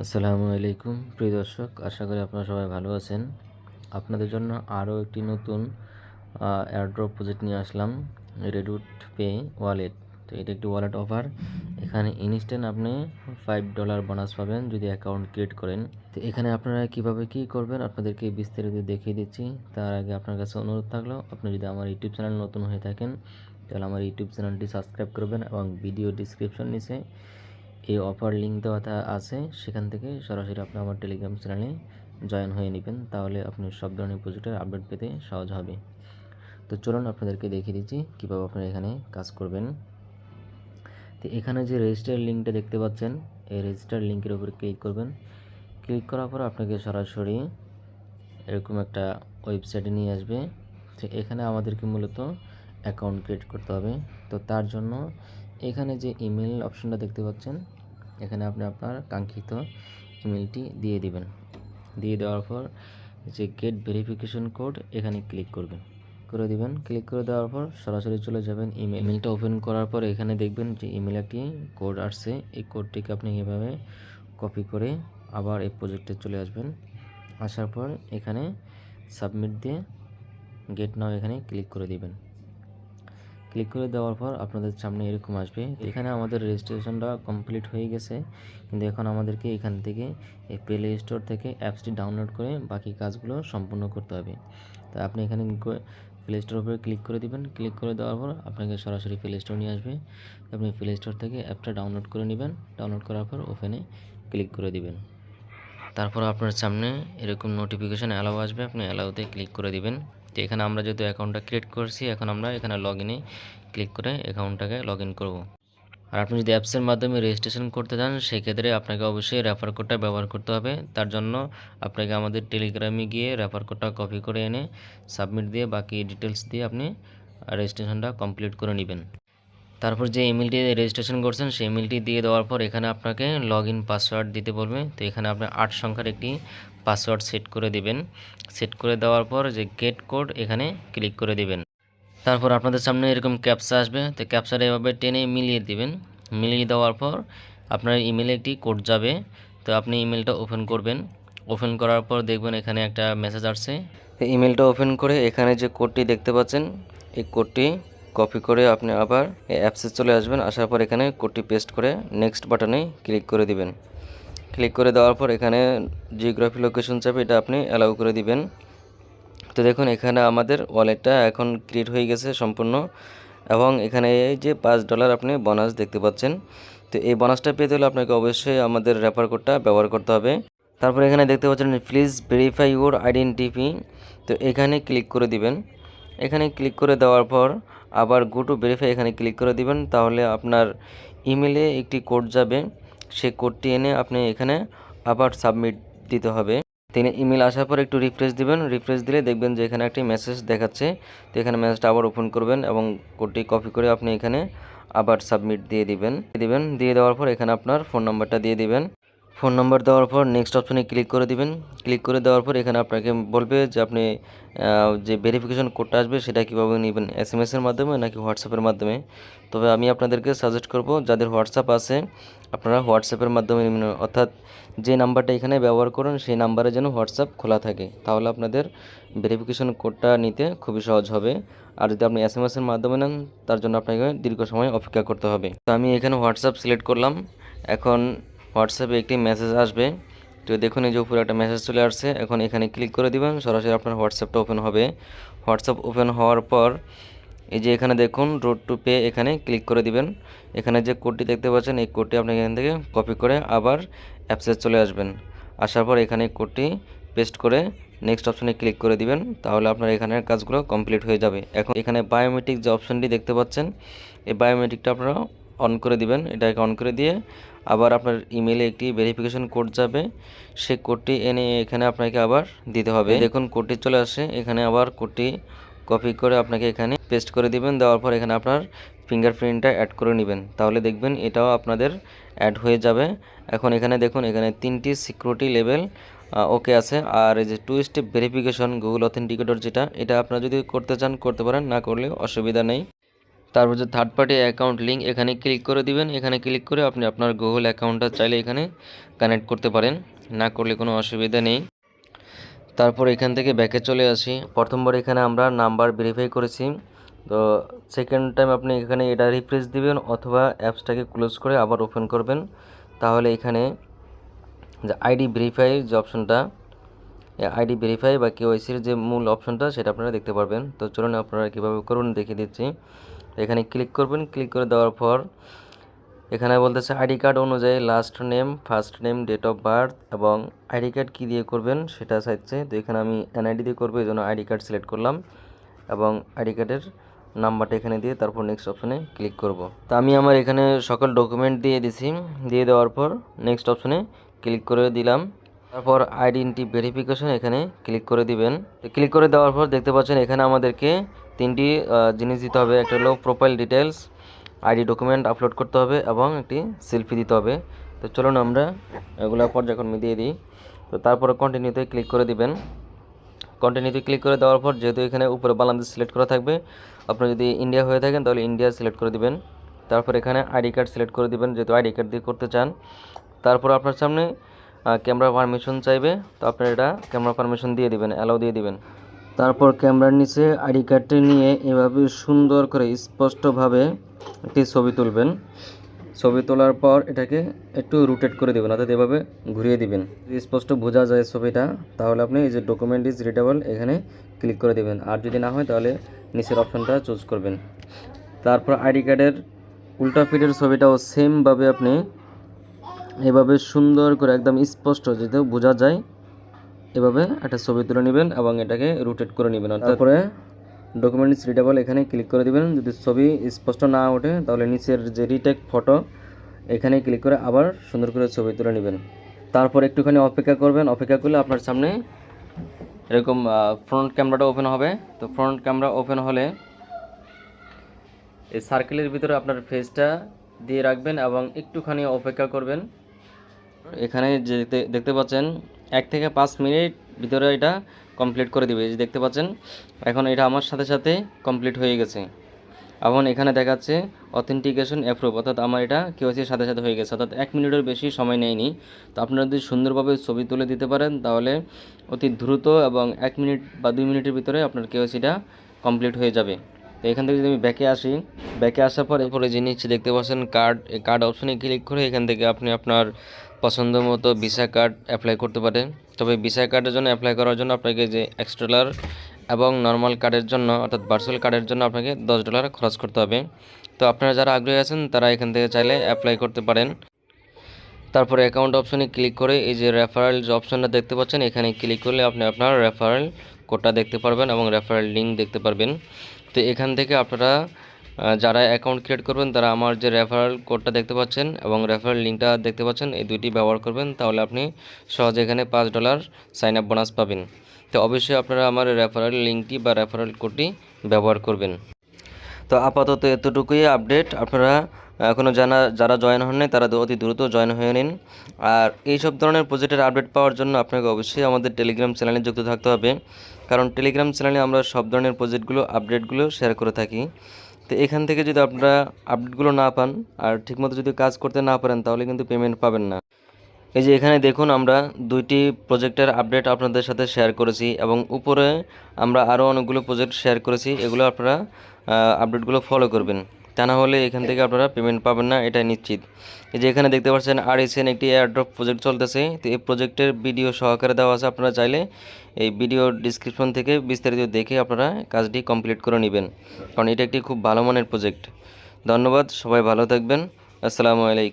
আসসালামু আলাইকুম প্রিয় দর্শক, আশা করি আপনারা সবাই ভালো আছেন। আপনাদের জন্য আরও একটি নতুন এয়ারড্রপ প্রজেক্ট নিয়ে আসলাম, রেডুট পে ওয়ালেট। তো এটা একটি ওয়ালেট অফার। এখানে ইনস্ট্যান্ট আপনি $5 বোনাস পাবেন যদি অ্যাকাউন্ট ক্রিয়েট করেন। তো এখানে আপনারা কিভাবে কি করবেন আপনাদেরকে বিস্তারিত দেখিয়ে দিচ্ছি। তার আগে আপনার কাছে অনুরোধ থাকলো, আপনি যদি আমার ইউটিউব চ্যানেল নতুন হয়ে থাকেন তাহলে আমার ইউটিউব চ্যানেলটি সাবস্ক্রাইব করবেন এবং ভিডিও ডিসক্রিপশন নিচে এই অফার লিঙ্ক দেওয়া আছে, সেখান থেকে সরাসরি আপনি আমার টেলিগ্রাম চ্যানেলে জয়েন হয়ে নেবেন। তাহলে আপনি সব ধরনের প্রজেক্টের আপডেট পেতে সহজ হবে। তো চলুন আপনাদেরকে দেখিয়ে দিচ্ছি কীভাবে আপনারা এখানে কাজ করবেন। তো এখানে যে রেজিস্টার লিঙ্কটা দেখতে পাচ্ছেন, এই রেজিস্টার লিঙ্কের উপরে ক্লিক করবেন। ক্লিক করার পর আপনাকে সরাসরি এরকম একটা ওয়েবসাইটে নিয়ে আসবে। তো এখানে আমাদেরকে মূলত অ্যাকাউন্ট ক্রিয়েট করতে হবে। তো তার জন্য এখানে যে ইমেল অপশনটা দেখতে পাচ্ছেন, এখানে আপনি আপনার কাঙ্ক্ষিত ইমেলটি দিয়ে দিবেন। দিয়ে দেওয়ার পর যে গেট ভেরিফিকেশন কোড এখানে ক্লিক করবেন, করে দিবেন। ক্লিক করে দেওয়ার পর সরাসরি চলে যাবেন ইমেলটা ওপেন করার পর এখানে দেখবেন যে ইমেলে একটি কোড আসছে। এই কোডটিকে আপনি এভাবে কপি করে আবার এই প্রজেক্টে চলে আসবেন। আসার পর এখানে সাবমিট দিয়ে গেট নাও এখানে ক্লিক করে দিবেন। ক্লিক করে দেওয়ার পর আপনাদের সামনে এরকম আসবে। এখানে আমাদের রেজিস্ট্রেশনটা কমপ্লিট হয়ে গেছে, কিন্তু এখন আমাদেরকে এখান থেকে এই প্লে স্টোর থেকে অ্যাপসটি ডাউনলোড করে বাকি কাজগুলো সম্পূর্ণ করতে হবে। তা আপনি এখানে প্লে স্টোর উপরে ক্লিক করে দিবেন। ক্লিক করে দেওয়ার পর আপনাকে সরাসরি প্লে স্টোর নিয়ে আসবে। আপনি প্লে স্টোর থেকে অ্যাপটা ডাউনলোড করে নেবেন। ডাউনলোড করার পর ওপেনে ক্লিক করে দিবেন। তারপর আপনার সামনে এরকম নোটিফিকেশান অ্যালাউ আসবে, আপনি অ্যালাউতে ক্লিক করে দিবেন। তো এখানে আমরা যেহেতু অ্যাকাউন্টটা ক্রিয়েট করছি, এখন আমরা এখানে লগ ইনে ক্লিক করে অ্যাকাউন্টটাকে লগ ইন করবো। আর আপনি যদি অ্যাপসের মাধ্যমে রেজিস্ট্রেশন করতে চান, সেক্ষেত্রে আপনাকে অবশ্যই রেফার কোডটা ব্যবহার করতে হবে। তার জন্য আপনাকে আমাদের টেলিগ্রামে গিয়ে রেফার কোডটা কপি করে এনে সাবমিট দিয়ে বাকি ডিটেলস দিয়ে আপনি রেজিস্ট্রেশনটা কমপ্লিট করে নেবেন। তারপর যে ইমেলটি রেজিস্ট্রেশন করছেন সেই ইমেলটি দিয়ে দেওয়ার পর এখানে আপনাকে লগ ইন পাসওয়ার্ড দিতে বলবে। তো এখানে আপনি 8 সংখ্যার একটি পাসওয়ার্ড সেট করে দিবেন। সেট করে দেওয়ার পর যে গেট কোড এখানে ক্লিক করে দিবেন। তারপর আপনাদের সামনে এরকম ক্যাপচা আসবে। তো ক্যাপচাটা এভাবে টেনে মিলিয়ে দিবেন। মিলিয়ে দেওয়ার পর আপনার ইমেলে একটি কোড যাবে। তো আপনি ইমেলটা ওপেন করবেন। ওপেন করার পর দেখবেন এখানে একটা মেসেজ আসছে। ইমেলটা ওপেন করে এখানে যে কোডটি দেখতে পাচ্ছেন, এই কোডটি কপি করে আপনি আবার অ্যাপসে চলে আসবেন। আসার পর এখানে কোডটি পেস্ট করে নেক্সট বাটনে ক্লিক করে দিবেন। ক্লিক করে দেওয়ার পর এখানে জিওগ্রাফি লোকেশন চাপে এটা আপনি অ্যালাউ করে দিবেন। তো দেখুন এখানে আমাদের ওয়ালেটটা এখন ক্রিয়েট হয়ে গেছে সম্পূর্ণ, এবং এখানে এই যে $5 আপনি বোনাস দেখতে পাচ্ছেন। তো এই বোনাসটা পেতে হলে আপনাকে অবশ্যই আমাদের রেফার কোডটা ব্যবহার করতে হবে। তারপর এখানে দেখতে পাচ্ছেন প্লিজ ভেরিফাই ইউর আইডেন্টিটি। তো এখানে ক্লিক করে দিবেন। এখানে ক্লিক করে দেওয়ার পর আবার গো টু ভেরিফাই এখানে ক্লিক করে দিবেন। তাহলে আপনার ইমেলে একটি কোড যাবে, সেই কোডটি এনে আপনি এখানে আবার সাবমিট দিতে হবে। তিনি ইমেল আসার পর একটু রিফ্রেশ দিবেন। রিফ্রেশ দিলে দেখবেন যে এখানে একটি মেসেজ দেখাচ্ছে। তো এখানে মেসেজটা আবার ওপেন করবেন এবং কোডটি কপি করে আপনি এখানে আবার সাবমিট দিয়ে দিবেন। দিয়ে দেওয়ার পর এখানে আপনার ফোন নাম্বারটা দিয়ে দিবেন। ফোন নাম্বার দেওয়ার পর নেক্সট অপশনে ক্লিক করে দিবেন। ক্লিক করে দেওয়ার পর এখানে আপনাকে বলবে যে আপনি যে ভেরিফিকেশন কোডটা আসবে সেটা কীভাবে নেবেন, SMS-এর মাধ্যমে নাকি হোয়াটসঅ্যাপের মাধ্যমে। তবে আমি আপনাদেরকে সাজেস্ট করব যাদের হোয়াটসঅ্যাপ আছে আপনারা হোয়াটসঅ্যাপের মাধ্যমে নেবেন, অর্থাৎ যে নাম্বারটা এখানে ব্যবহার করেন সেই নাম্বারে যেন হোয়াটসঅ্যাপ খোলা থাকে, তাহলে আপনাদের ভেরিফিকেশন কোডটা নিতে খুবই সহজ হবে। আর যদি আপনি SMS-এর মাধ্যমে নেন তার জন্য আপনাকে দীর্ঘ সময় অপেক্ষা করতে হবে। তো আমি এখানে হোয়াটসঅ্যাপ সিলেক্ট করলাম। এখন হোয়াটসঅ্যাপে একটি মেসেজ আসবে। তো দেখুন এই যে উপরে একটা মেসেজ চলে আসছে। এখন এখানে ক্লিক করে দিবেন, সরাসরি আপনার হোয়াটসঅ্যাপটা ওপেন হবে। হোয়াটসঅ্যাপ ওপেন হওয়ার পর এই যে এখানে দেখুন রোড টু পে এখানে ক্লিক করে দিবেন। এখানে যে কোডটি দেখতে পাচ্ছেন এই কোডটি আপনি এখান থেকে কপি করে আবার অ্যাপসে চলে আসবেন। আসার পর এখানে কোডটি পেস্ট করে নেক্সট অপশনে ক্লিক করে দিবেন। তাহলে আপনার এখানের কাজগুলো কমপ্লিট হয়ে যাবে। এখন এখানে বায়োমেট্রিক যে অপশনটি দেখতে পাচ্ছেন, এই বায়োমেট্রিকটা আপনারা অন করে দিবেন। এটাকে অন করে দিয়ে আবার আপনার ইমেলে একটি ভেরিফিকেশন কোড যাবে, সেই কোডটি এনে এখানে আপনাকে আবার দিতে হবে। দেখুন কোডটি চলে আসে। এখানে আবার কোডটি কপি করে আপনাকে এখানে পেস্ট করে দিবেন। দেওয়ার পর এখানে আপনার ফিঙ্গারপ্রিন্টটা অ্যাড করে নেবেন, তাহলে দেখবেন এটাও আপনাদের অ্যাড হয়ে যাবে। এখন এখানে দেখুন এখানে 3টি সিকিউরিটি লেভেল ওকে আছে। আর এই যে 2 স্টেপ ভেরিফিকেশন গুগল অথেন্টিকেটর যেটা, এটা আপনারা যদি করতে চান করতে পারেন, না করলে অসুবিধা নেই। তারপর যে থার্ড পার্টি অ্যাকাউন্ট লিঙ্ক এখানে ক্লিক করে দিবেন। এখানে ক্লিক করে আপনি আপনার গুগল অ্যাকাউন্টটা চাইলে এখানে কানেক্ট করতে পারেন, না করলে কোনো অসুবিধা নেই। তারপর এখান থেকে ব্যাকে চলে আসি। প্রথমবার এখানে আমরা নাম্বার ভেরিফাই করেছি, তো সেকেন্ড টাইম আপনি এখানে এটা রিফ্রেশ দিবেন অথবা অ্যাপসটাকে ক্লোজ করে আবার ওপেন করবেন। তাহলে এখানে যে আইডি ভেরিফাই যে অপশনটা, আইডি ভেরিফাই বা কেওয়াইসির যে মূল অপশনটা সেটা আপনারা দেখতে পারবেন। তো চলুন আপনারা কীভাবে করুন দেখিয়ে দিচ্ছি। এখানে ক্লিক করবেন, ক্লিক করে দেওয়ার পর এখানে বলতেছে আইডি কার্ড অনুযায়ী last name, first name, date of birth এবং আইডি কার্ড কী দিয়ে করবেন সেটা চাইছে। তো এখানে আমি এনআইডি দিয়ে করবো, এই জন্য আইডি কার্ড সিলেক্ট করলাম এবং আইডি কার্ডের নাম্বারটা এখানে দিয়ে তারপর নেক্সট অপশনে ক্লিক করব। তো আমি আমার এখানে সকল ডকুমেন্ট দিয়ে দিছি, দিয়ে দেওয়ার পর নেক্সট অপশনে ক্লিক করে দিলাম। তারপর আইডেন্টি ভেরিফিকেশন এখানে ক্লিক করে দিবেন। ক্লিক করে দেওয়ার পর দেখতে পাচ্ছেন এখানে আমাদেরকে তিনটি জিনিস দিতে হবে। একটা হলো profile details, ID document upload করতে হবে এবং একটি সেলফি দিতে হবে। তো চলুন আমরা এগুলো পর্যায়ক্রমে দিয়ে দিই। তো তারপরে কন্টিনিউতে ক্লিক করে দিবেন। কন্টিনিউতে ক্লিক করে দেওয়ার পর যেহেতু এখানে উপরে বাংলাদেশ সিলেক্ট করা থাকবে, আপনারা যদি ইন্ডিয়া হয়ে থাকেন তাহলে ইন্ডিয়া সিলেক্ট করে দিবেন। তারপর এখানে আইডি কার্ড সিলেক্ট করে দিবেন যেহেতু আইডি কার্ড দিয়ে করতে চান। তারপর আপনার সামনে ক্যামেরা পারমিশন চাইবে, তো আপনারা এটা ক্যামেরা পারমিশন দিয়ে দিবেন, অ্যালাউ দিয়ে দিবেন। তারপর ক্যামেরার নিচে আইডি কার্ডটি নিয়ে এভাবে সুন্দর করে স্পষ্টভাবে একটি ছবি তুলবেন। ছবি তোলার পর এটাকে একটু রোটেট করে দেবেন, অর্থাৎ এভাবে ঘুরিয়ে দিবেন। যদি স্পষ্ট বোঝা যায় ছবিটা তাহলে আপনি এই যে ডকুমেন্ট ইজ রিডেবল এখানে ক্লিক করে দেবেন, আর যদি না হয় তাহলে নিচের অপশনটা চুজ করবেন। তারপর আইডি কার্ডের উল্টা পিঠের ছবিটাও সেমভাবে আপনি এভাবে সুন্দর করে একদম স্পষ্ট যাতে বোঝা যায় এভাবে একটা ছবি তুলে নেবেন এবং এটাকে রোটেট করে নেবেন। তারপরে ডকুমেন্টস রিডেবল এখানে ক্লিক করে দিবেন। যদি ছবি স্পষ্ট না ওঠে তাহলে নিচের যে রিটেক ফটো এখানে ক্লিক করে আবার সুন্দর করে ছবি তুলে নেবেন। তারপর একটুখানি অপেক্ষা করবেন, অপেক্ষা করলে আপনার সামনে এরকম ফ্রন্ট ক্যামেরাটা ওপেন হবে। তো ফ্রন্ট ক্যামেরা ওপেন হলে এই সার্কেলের ভিতরে আপনার ফেসটা দিয়ে রাখবেন এবং একটুখানি অপেক্ষা করবেন। এখানে যে দেখতে পাচ্ছেন 1 থেকে 5 মিনিট ভিতরে এটা কমপ্লিট করে দিবে। যে দেখতে পাচ্ছেন এখন এটা আমার সাথে সাথে কমপ্লিট হয়ে গেছে। এখন এখানে দেখাচ্ছে অথেন্টিকেশন অ্যাপ্রুভ, অর্থাৎ আমার এটা কেওয়াইসির সাথে সাথে হয়ে গেছে, অর্থাৎ 1 মিনিটের বেশি সময় নেয়নি। তো আপনারা যদি সুন্দরভাবে ছবি তুলে দিতে পারেন তাহলে অতি দ্রুত এবং 1 মিনিট বা 2 মিনিটের ভিতরে আপনার কেওয়াইসিটা কমপ্লিট হয়ে যাবে। তো এখান থেকে যদি আমি ব্যাকে আসি, ব্যাকে আসার পর এরপরে যে নিচে দেখতে পাচ্ছেন কার্ড, এই কার্ড অপশনে ক্লিক করে এখান থেকে আপনি আপনার পছন্দ মতো ভিসা কার্ড অ্যাপ্লাই করতে পারেন। তবে ভিসা কার্ডের জন্য অ্যাপ্লাই করার জন্য আপনাকে যে $1 এবং নর্মাল কার্ডের জন্য অর্থাৎ ভার্চুয়াল কার্ডের জন্য আপনাকে $10 খরচ করতে হবে। তো আপনারা যারা আগ্রহী আছেন তারা এখান থেকে চাইলে অ্যাপ্লাই করতে পারেন। তারপরে অ্যাকাউন্ট অপশনে ক্লিক করে এই যে রেফারেল যে অপশনটা দেখতে পাচ্ছেন এখানে ক্লিক করলে আপনি আপনার রেফারেল কোডটা দেখতে পারবেন এবং রেফারেল লিঙ্ক দেখতে পারবেন। তো এখান থেকে আপনারা যারা অ্যাকাউন্ট ক্রিয়েট করবেন তারা আমার যে রেফারেল কোডটা দেখতে পাচ্ছেন এবং রেফারেল লিঙ্কটা দেখতে পাচ্ছেন এই দুইটি ব্যবহার করবেন, তাহলে আপনি সহজে এখানে $5 সাইন আপ বোনাস পাবেন। তো অবশ্যই আপনারা আমার রেফারেল লিঙ্কটি বা রেফারেল কোডটি ব্যবহার করবেন। তো আপাতত এতটুকুই আপডেট। আপনারা এখনও যারা জয়েন হন নাই তারা অতি দ্রুত জয়েন হয়ে নিন। আর এই সব ধরনের প্রজেক্টের আপডেট পাওয়ার জন্য আপনাকে অবশ্যই আমাদের টেলিগ্রাম চ্যানেলে যুক্ত থাকতে হবে, কারণ টেলিগ্রাম চ্যানেলে আমরা সব ধরনের প্রজেক্টগুলো আপডেটগুলো শেয়ার করে থাকি। তো এখান থেকে যদি আপনারা আপডেটগুলো না পান আর ঠিকমতো যদি কাজ করতে না পারেন তাহলে কিন্তু পেমেন্ট পাবেন না। এই যে এখানে দেখুন আমরা 2টি প্রজেক্টের আপডেট আপনাদের সাথে শেয়ার করেছি এবং উপরে আমরা আরও অনেকগুলো প্রজেক্ট শেয়ার করেছি, এগুলো আপনারা আপডেটগুলো ফলো করবেন, তা না হলে এখান থেকে আপনারা পেমেন্ট পাবেন না, এটাই নিশ্চিত। এই যে এখানে দেখতে পাচ্ছেন RSN একটি এয়ারড্রপ প্রজেক্ট চলতেছে। তো এই প্রজেক্টের ভিডিও সহকারে দেওয়া আছে, আপনারা চাইলে এই ভিডিও ডিসক্রিপশন থেকে বিস্তারিত দেখে আপনারা কাজটি কমপ্লিট করে নেবেন, কারণ এটা একটি খুব ভালো মানের প্রজেক্ট। ধন্যবাদ, সবাই ভালো থাকবেন। আসসালামু আলাইকুম।